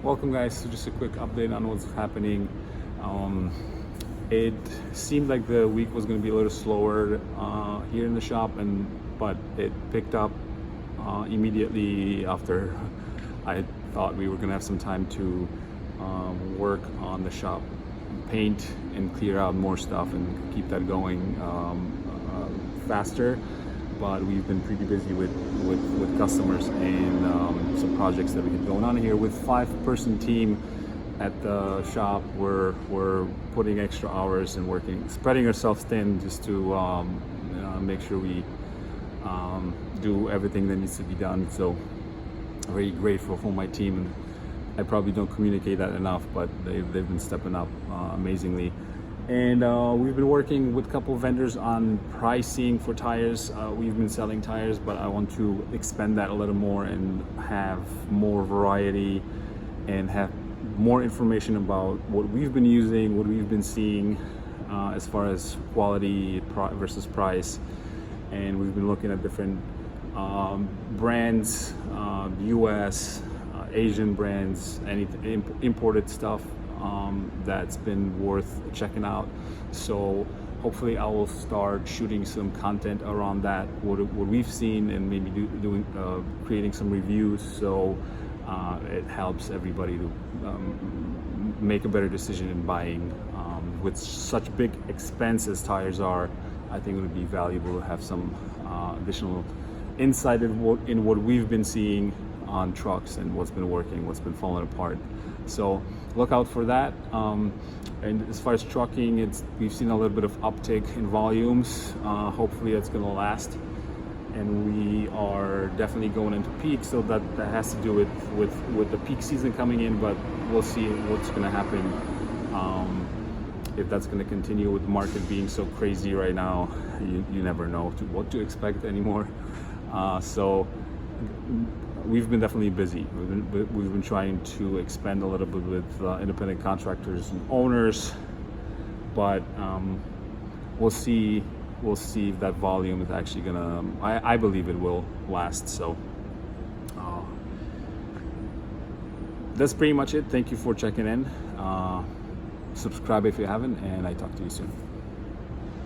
Welcome guys to just a quick update on what's happening. It seemed like the week was going to be a little slower here in the shop, but it picked up immediately after I thought we were going to have some time to work on the shop, paint and clear out more stuff and keep that going faster. But we've been pretty busy with customers and some projects that we had going on here. With 5-person team at the shop, we're putting extra hours and working, spreading ourselves thin just to make sure we do everything that needs to be done. So very grateful for my team. I probably don't communicate that enough, but they've been stepping up amazingly. And we've been working with a couple of vendors on pricing for tires. We've been selling tires, but I want to expand that a little more and have more variety and have more information about what we've been using, what we've been seeing as far as quality versus price. And we've been looking at different brands, US, Asian brands, any imported stuff that's been worth checking out. So hopefully I will start shooting some content around that, what we've seen, and maybe creating some reviews, so it helps everybody to make a better decision in buying. With such big expense as tires are, I think it would be valuable to have some additional insight in what we've been seeing on trucks and what's been working, what's been falling apart. So look out for that. And as far as trucking, we've seen a little bit of uptick in volumes. Hopefully it's going to last, and we are definitely going into peak, so that has to do with the peak season coming in. But we'll see what's going to happen, if that's going to continue with the market being so crazy right now. You never know what to expect anymore. So we've been definitely busy. We've been trying to expand a little bit with independent contractors and owners, but we'll see if that volume is actually gonna. I believe it will last. So that's pretty much it. Thank you for checking in. Subscribe if you haven't, and I talk to you soon.